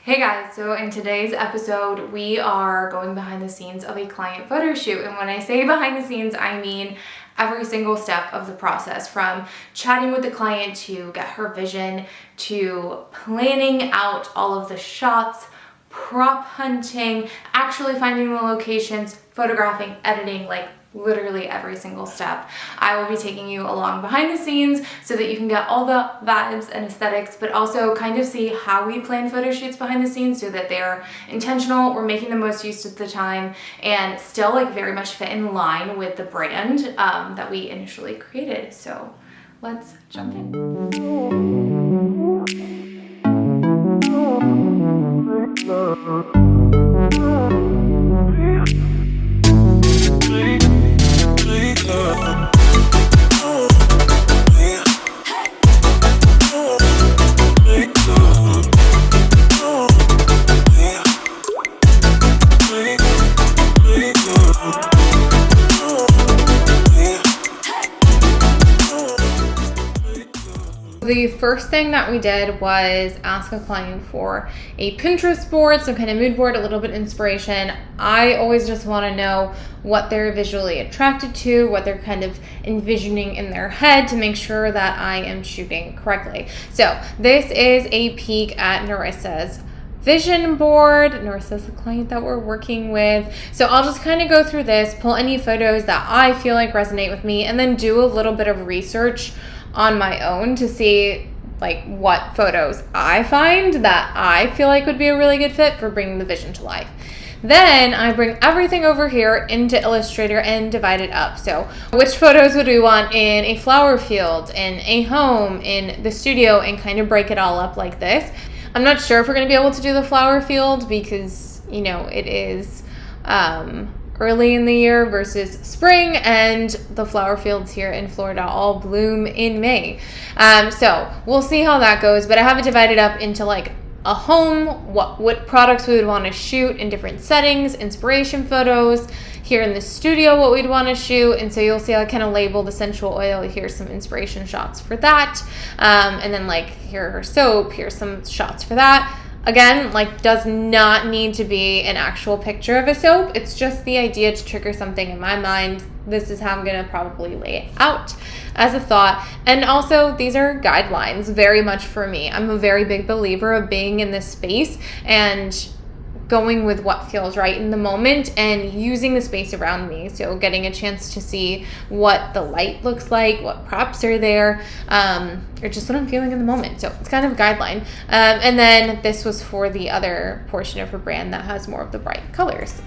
Hey guys, so in today's episode, we are going behind the scenes of a client photo shoot. And when I say behind the scenes, I mean every single step of the process, from chatting with the client to get her vision, to planning out all of the shots, prop hunting, actually finding the locations, photographing, editing, like literally every single step. I will be taking you along behind the scenes so that you can get all the vibes and aesthetics, but also kind of see how we plan photo shoots behind the scenes so that they're intentional, we're making the most use of the time, and still like very much fit in line with the brand that we initially created. So let's jump in. The first thing that we did was ask a client for a Pinterest board, some kind of mood board, a little bit inspiration. I always just want to know what they're visually attracted to, what they're kind of envisioning in their head to make sure that I am shooting correctly. So this is a peek at Nerissa's vision board. Nerissa's the client that we're working with. So I'll just kind of go through this, pull any photos that I feel like resonate with me, and then do a little bit of research on my own to see like what photos I find that I feel like would be a really good fit for bringing the vision to life. Then I bring everything over here into Illustrator and divide it up. So which photos would we want in a flower field, in a home, in the studio, and kind of break it all up like this. I'm not sure if we're going to be able to do the flower field because, you know, it is early in the year versus spring, and the flower fields here in Florida all bloom in May. So we'll see how that goes, but I have it divided up into like a home, what products we would want to shoot in different settings, inspiration photos, here in the studio what we'd want to shoot, and so you'll see I kind of labeled essential oil, here's some inspiration shots for that, and then like here her soap, here's some shots for that. Again, like does not need to be an actual picture of a soap. It's just the idea to trigger something in my mind. This is how I'm going to probably lay it out as a thought. And also these are guidelines very much for me. I'm a very big believer of being in this space and going with what feels right in the moment and using the space around me. So getting a chance to see what the light looks like, what props are there, or just what I'm feeling in the moment. So it's kind of a guideline. And then this was for the other portion of her brand that has more of the bright colors.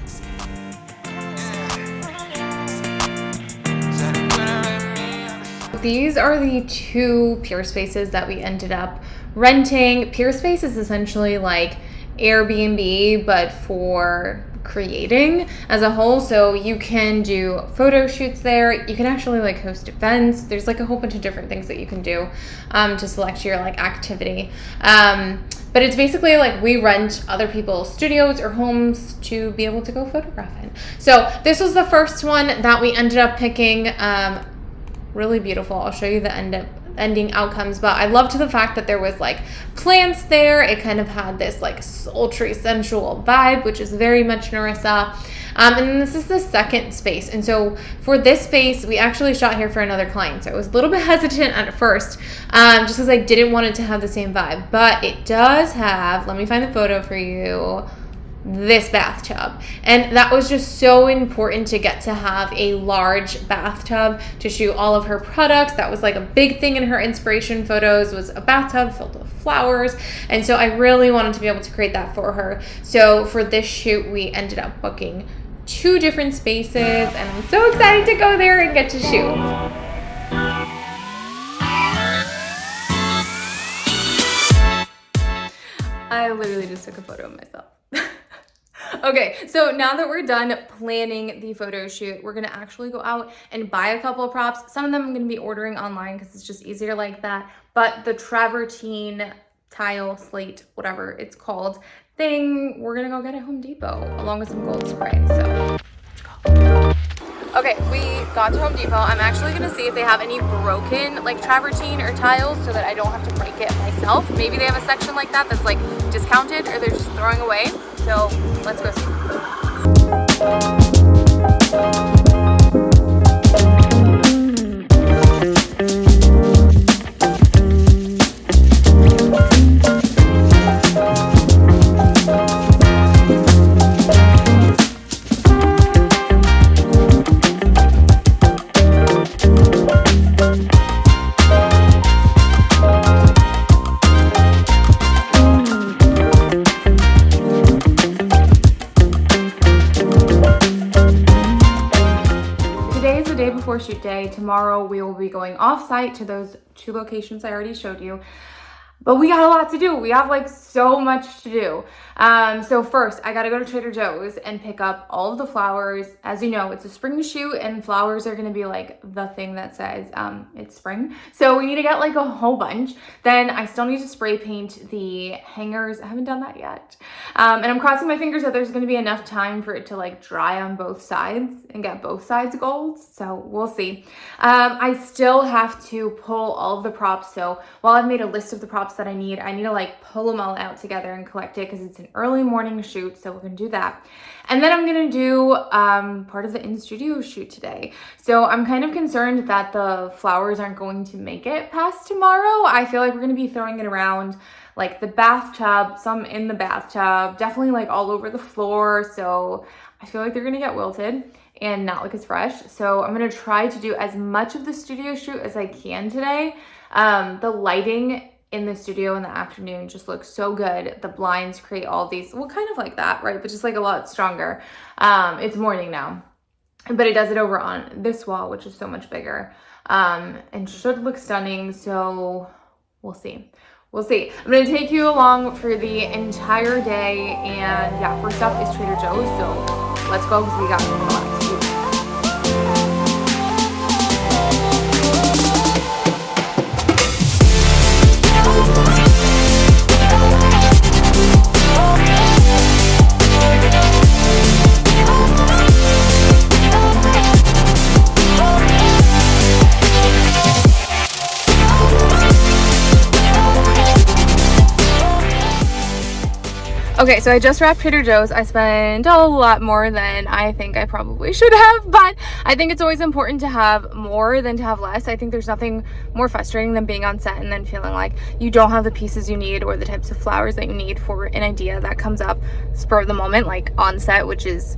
These are the two Pure Spaces that we ended up renting. Pure Space is essentially like Airbnb, but for creating as a whole. So you can do photo shoots there. You can actually like host events. There's like a whole bunch of different things that you can do to select your like activity. But it's basically like we rent other people's studios or homes to be able to go photograph in. So this was the first one that we ended up picking. Really beautiful. I'll show you the ending outcomes, but I loved the fact that there was like plants there. It kind of had this like sultry sensual vibe, which is very much Nerissa. And then this is the second space, and so for this space we actually shot here for another client, so I was a little bit hesitant at first just because I didn't want it to have the same vibe, but it does have, let me find the photo for you, this bathtub. And that was just so important to get to have a large bathtub to shoot all of her products. That was like a big thing in her inspiration photos, was a bathtub filled with flowers. And so I really wanted to be able to create that for her. So for this shoot, we ended up booking 2 different spaces, and I'm so excited to go there and get to shoot. I literally just took a photo of myself. Okay, so now that we're done planning the photo shoot, we're gonna actually go out and buy a couple of props. Some of them I'm gonna be ordering online because it's just easier like that. But the travertine tile, slate, whatever it's called, thing, we're gonna go get at Home Depot along with some gold spray. So let's go. Okay, we got to Home Depot. I'm actually gonna see if they have any broken like travertine or tiles so that I don't have to break it myself. Maybe they have a section like that that's like discounted or they're just throwing away. So let's go see. Shoot day. Tomorrow we will be going off site to those 2 locations I already showed you. But we got a lot to do. We have like so much to do. So first, I gotta go to Trader Joe's and pick up all of the flowers. As you know, it's a spring shoot and flowers are gonna be like the thing that says it's spring. So we need to get like a whole bunch. Then I still need to spray paint the hangers. I haven't done that yet. And I'm crossing my fingers that there's gonna be enough time for it to like dry on both sides and get both sides gold. So we'll see. I still have to pull all of the props. So while I've made a list of the props that I need to like pull them all out together and collect it because it's an early morning shoot, so we're gonna do that. And then I'm gonna do part of the in-studio shoot today. So I'm kind of concerned that the flowers aren't going to make it past tomorrow. I feel like we're gonna be throwing it around like the bathtub, some in the bathtub, definitely like all over the floor. So I feel like they're gonna get wilted and not look as fresh. So I'm gonna try to do as much of the studio shoot as I can today. The lighting in the studio in the afternoon just looks so good. The blinds create all these, well, kind of like that, right? But just like a lot stronger. It's morning now, but it does it over on this wall, which is so much bigger, and should look stunning. So we'll see. We'll see. I'm going to take you along for the entire day. And yeah, first up is Trader Joe's. So let's go because we got a lot to do. Okay, so I just wrapped Trader Joe's. I spent a lot more than I think I probably should have, but I think it's always important to have more than to have less. I think there's nothing more frustrating than being on set and then feeling like you don't have the pieces you need or the types of flowers that you need for an idea that comes up spur of the moment, like on set, which is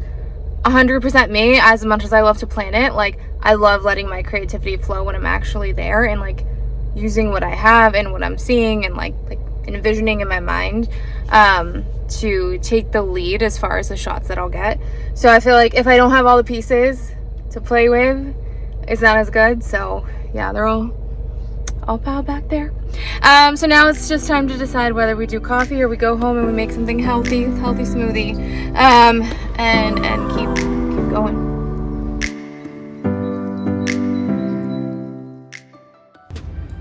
100% me. As much as I love to plan it, like I love letting my creativity flow when I'm actually there and like using what I have and what I'm seeing and like envisioning in my mind to take the lead as far as the shots that I'll get. So I feel like if I don't have all the pieces to play with, it's not as good. So yeah, they're all piled back there. So now it's just time to decide whether we do coffee or we go home and we make something healthy smoothie, and keep going.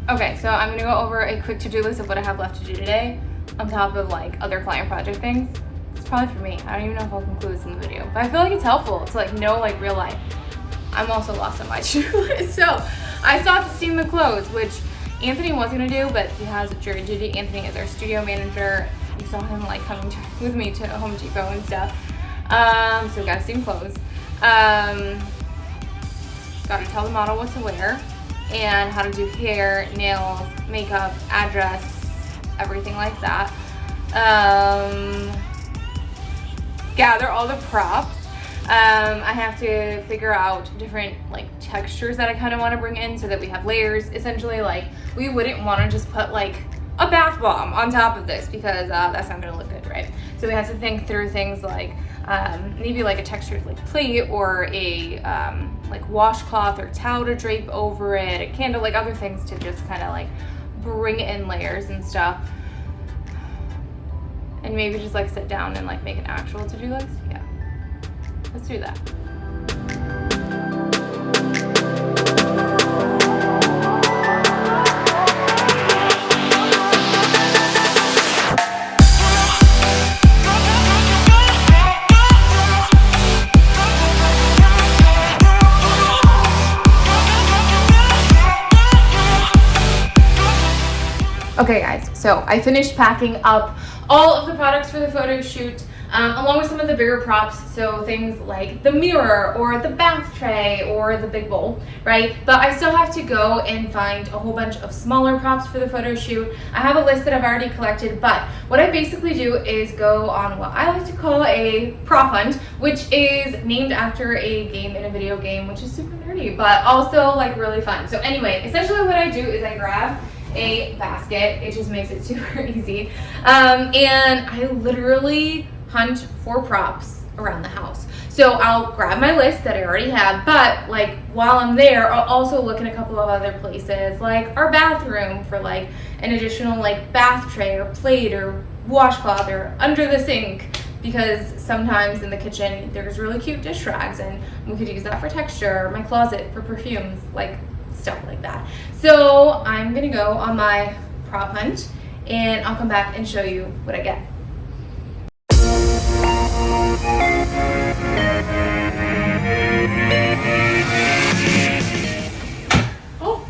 Okay, so I'm gonna go over a quick to-do list of what I have left to do today, on top of like other client project things. It's probably for me. I don't even know if I'll include this in the video, but I feel like it's helpful to like know like real life. I'm also lost on my to-do list. So I still have to steam the clothes, which Anthony was gonna do, but he has jury duty. Anthony is our studio manager. You saw him like coming with me to Home Depot and stuff. So we gotta steam clothes. Gotta tell the model what to wear and how to do hair, nails, makeup, address, everything like that. Gather all the props. I have to figure out different like textures that I kind of want to bring in so that we have layers. Essentially, like we wouldn't want to just put like a bath bomb on top of this because that's not going to look good, right? So we have to think through things like maybe like a textured like plate or a like washcloth or towel to drape over it, a candle, like other things to just kind of like bring in layers and stuff. And maybe just like sit down and like make an actual to-do list. Yeah, let's do that. Okay guys, so I finished packing up all of the products for the photo shoot, along with some of the bigger props, so things like the mirror or the bath tray or the big bowl, right? But I still have to go and find a whole bunch of smaller props for the photo shoot. I have a list that I've already collected, but what I basically do is go on what I like to call a prop hunt, which is named after a game in a video game, which is super nerdy, but also like really fun. So anyway, essentially what I do is I grab a basket. It just makes it super easy. And I literally hunt for props around the house. So I'll grab my list that I already have, but like while I'm there, I'll also look in a couple of other places, like our bathroom for like an additional like bath tray or plate or washcloth or under the sink, because sometimes in the kitchen there's really cute dish rags and we could use that for texture, or my closet for perfumes, like stuff like that. So I'm gonna go on my prop hunt and I'll come back and show you what I get. Oh.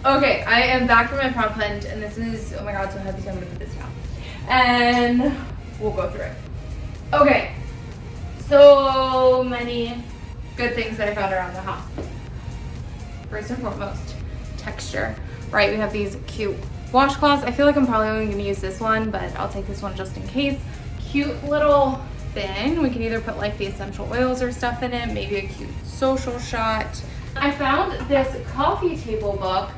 Okay, I am back from my prop hunt, and this is, oh my god, so heavy, so I'm gonna put this down and we'll go through it. Okay, so many good things that I found around the house. First and foremost, texture, right? We have these cute washcloths. I feel like I'm probably only going to use this one, but I'll take this one just in case. Cute little bin. We can either put like the essential oils or stuff in it, maybe a cute social shot. I found this coffee table book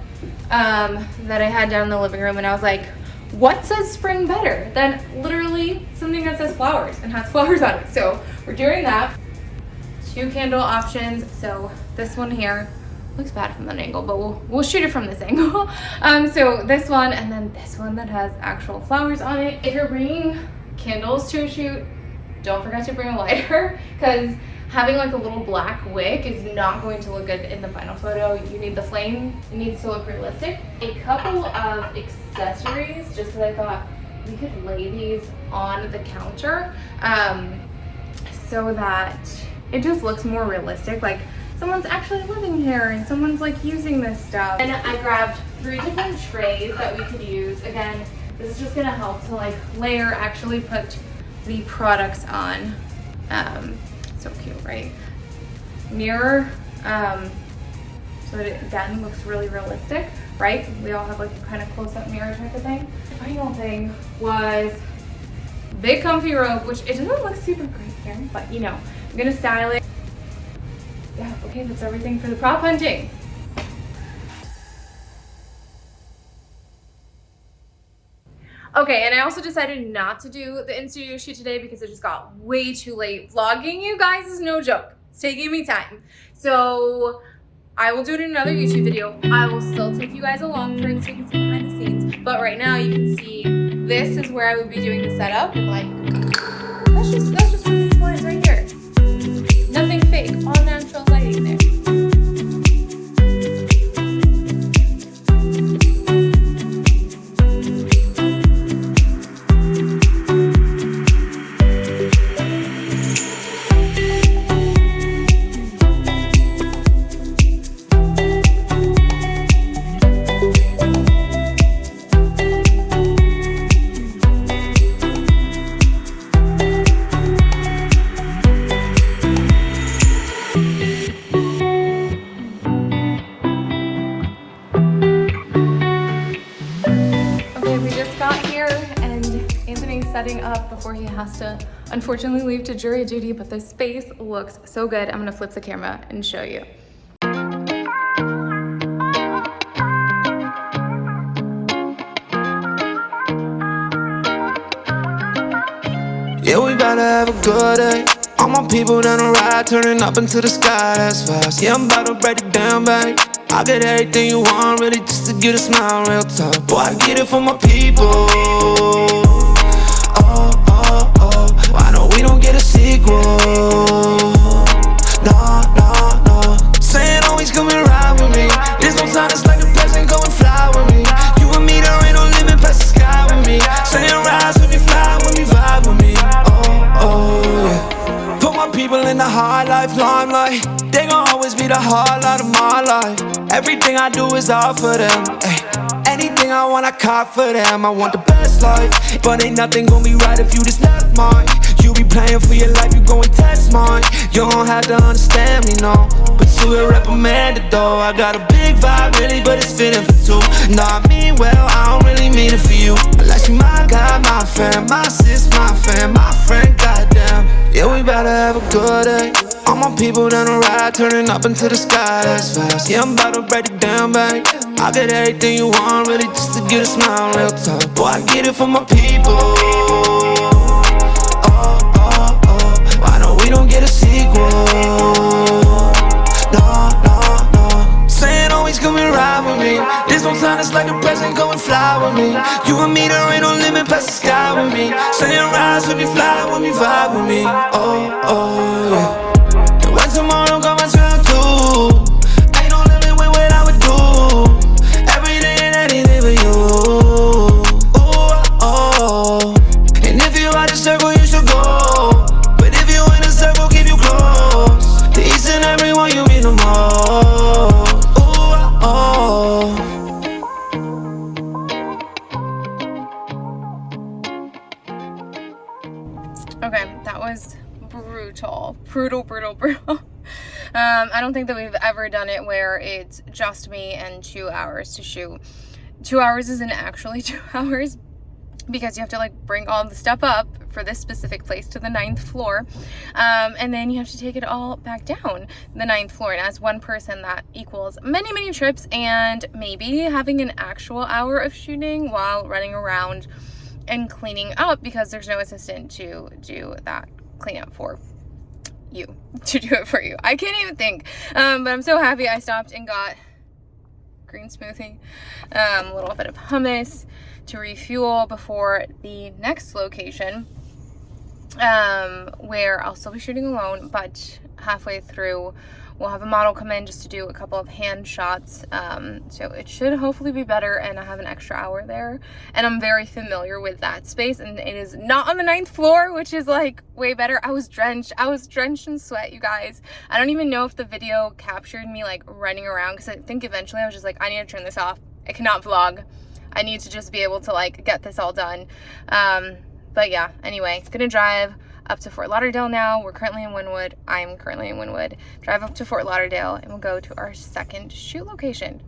that I had down in the living room, and I was like, what says spring better than literally something that says flowers and has flowers on it? So we're doing that. 2 candle options. So this one here looks bad from that angle, but we'll shoot it from this angle. So this one, and then this one that has actual flowers on it. If you're bringing candles to a shoot, don't forget to bring a lighter, because having like a little black wick is not going to look good in the final photo. You need the flame, it needs to look realistic. A couple of accessories, just because I thought we could lay these on the counter so that it just looks more realistic, like someone's actually living here and someone's like using this stuff. And I grabbed 3 different trays that we could use. Again, this is just gonna help to like layer, actually put the products on. So cute, right? Mirror, so it again looks really realistic, right? We all have like a kind of close-up mirror type of thing. The final thing was big comfy robe, which it doesn't look super great here, but you know, I'm gonna style it. Yeah, okay, that's everything for the prop hunting. Okay, and I also decided not to do the in-studio shoot today because it just got way too late. Vlogging, you guys, is no joke. It's taking me time. So I will do it in another YouTube video. I will still take you guys along for it so you can see behind the scenes. But right now you can see this is where I would be doing the setup. And like, that's just where these lines right here. Nothing fake, all natural lighting there. Setting up before he has to unfortunately leave to jury duty, but the space looks so good. I'm gonna flip the camera and show you. Yeah, we bout to have a good day. All my people down the ride, turning up into the sky, that's fast. Yeah, I'm about to break it down, babe. I get everything you want, really, just to get a smile real tough. Boy, I get it for my people. I know we don't get a sequel. No. Saying always come and ride with me. There's no time, it's like a present, go and fly with me. You and me, there ain't no limit past the sky with me. Saying rise with me, fly with me, vibe with me. Yeah. Put my people in the high life limelight. They gon' always be the highlight of my life. Everything I do is all for them. Ay. Anything I want, I cop for them. I want the best life, but ain't nothing gonna be right if you just left mine. You be playing for your life, you go and test mine. You don't have to understand me, no, but you will reprimand it though. I got a big vibe, really, but it's fitting for two. No, I mean well, I don't really mean it for you. Unless you my guy, my friend, my sis, my fan, my friend, goddamn. Yeah, we better have a good day. All my people down the ride, turning up into the sky, that's fast. Yeah, I'm about to break it down, babe. I'll get everything you want, really, just to get a smile, real talk. Boy, I get it from my people. Oh, oh, oh. I know we don't get a sequel. No, no, no. Saying always come and ride with me. There's no time, it's like the present, go and fly with me. You and me, there ain't no limit past the sky with me. Saying rise with me, fly with me, vibe with me. Oh, oh, yeah. And when tomorrow comes around too, ain't no limit with what I would do. Everything and anything for you. Ooh, oh. And if you out the circle, you should go. But if you in the circle, keep you close to each and every one you meet the most. Ooh, oh. Okay, that was brutal. I don't think that we've ever done it where it's just me and 2 hours to shoot. 2 hours isn't actually 2 hours because you have to like bring all the stuff up for this specific place to the 9th floor, and then you have to take it all back down the 9th floor, and as one person that equals many trips and maybe having an actual hour of shooting while running around and cleaning up because there's no assistant to do that cleanup for you, to do it for you. I can't even think, but I'm so happy I stopped and got green smoothie, a little bit of hummus to refuel before the next location, where I'll still be shooting alone, but halfway through we'll have a model come in just to do a couple of hand shots, so it should hopefully be better, and I have an extra hour there, and I'm very familiar with that space, and it is not on the 9th floor, which is like way better. I was drenched in sweat, you guys. I don't even know if the video captured me like running around, because I think eventually I was just like, I need to turn this off. I cannot vlog. I need to just be able to like get this all done. But yeah, anyway, gonna drive up to Fort Lauderdale now. We're currently in Wynwood. I'm currently in Wynwood. Drive up to Fort Lauderdale and we'll go to our second shoot location.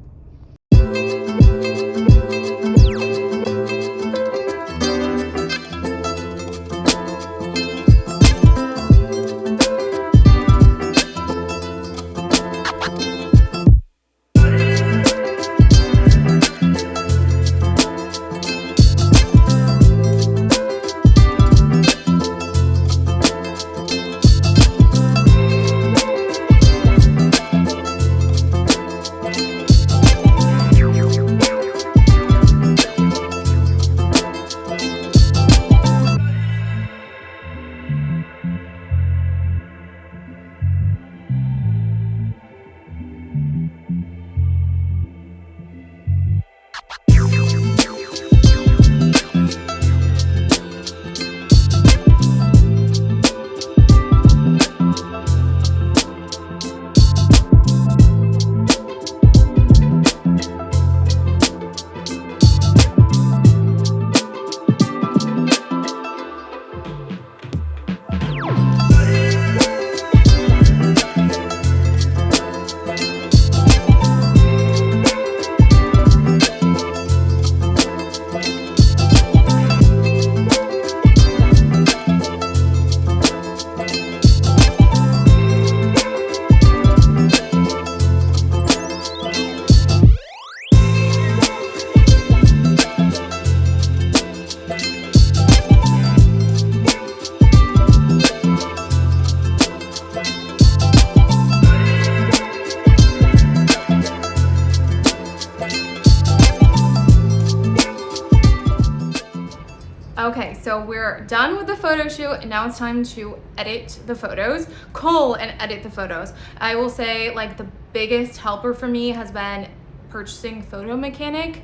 Okay, so we're done with the photo shoot, and now it's time to edit the photos, cull and edit the photos. I will say, like, the biggest helper for me has been purchasing Photo Mechanic,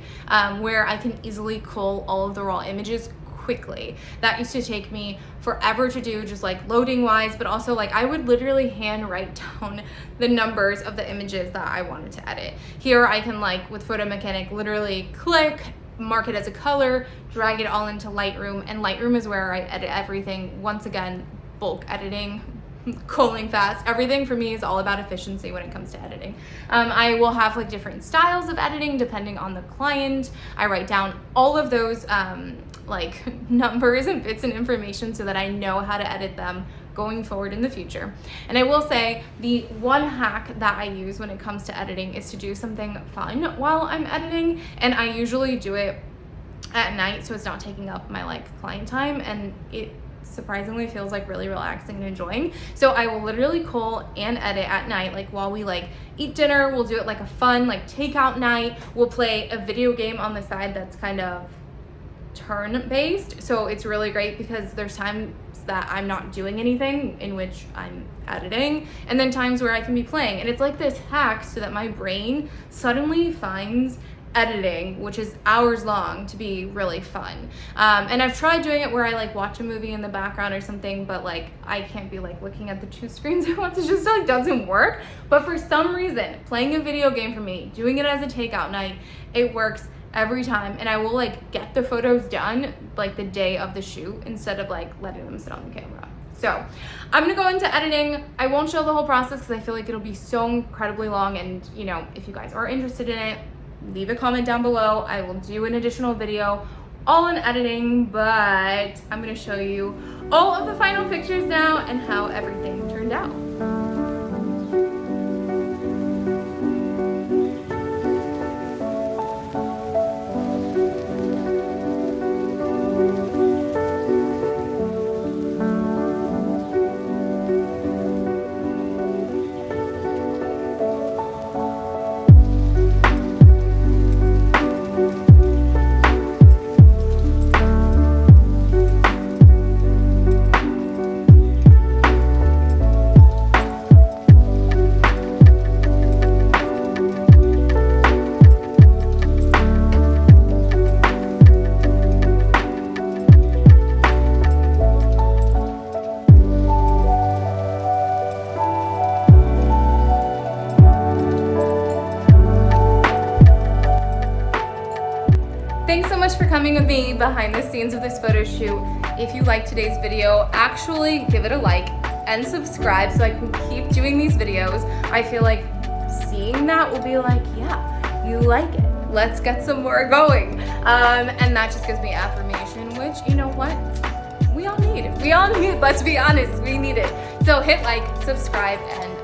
where I can easily cull all of the raw images quickly. That used to take me forever to do, just like loading wise, but also like I would literally hand write down the numbers of the images that I wanted to edit. Here I can, like with Photo Mechanic, literally click, mark it as a color, drag it all into Lightroom, and Lightroom is where I edit everything. Once again, bulk editing, cooling fast. Everything for me is all about efficiency when it comes to editing. I will have like different styles of editing depending on the client. I write down all of those like numbers and bits and information so that I know how to edit them going forward in the future. And I will say the one hack that I use when it comes to editing is to do something fun while I'm editing, and I usually do it at night so it's not taking up my like client time, and it surprisingly feels like really relaxing and enjoying. So I will literally call and edit at night, like while we like eat dinner. We'll do it like a fun like takeout night. We'll play a video game on the side that's kind of turn based, so it's really great because there's times that I'm not doing anything in which I'm editing, and then times where I can be playing, and it's like this hack so that my brain suddenly finds editing, which is hours long, to be really fun. And I've tried doing it where I like watch a movie in the background or something, but like I can't be like looking at the two screens at once. It just like doesn't work. But for some reason, playing a video game for me, doing it as a takeout night, it works every time. And I will like get the photos done like the day of the shoot instead of like letting them sit on the camera. So I'm gonna go into editing. I won't show the whole process because I feel like it'll be so incredibly long, and you know, if you guys are interested in it, leave a comment down below. I will do an additional video all in editing, but I'm gonna show you all of the final pictures now and how everything turned out. Thanks so much for coming with me behind the scenes of this photo shoot. If you liked today's video, actually give it a like and subscribe so I can keep doing these videos. I feel like seeing that will be like, yeah, you like it. Let's get some more going. And that just gives me affirmation, which, you know what? We all need. Let's be honest, we need it. So hit like, subscribe, and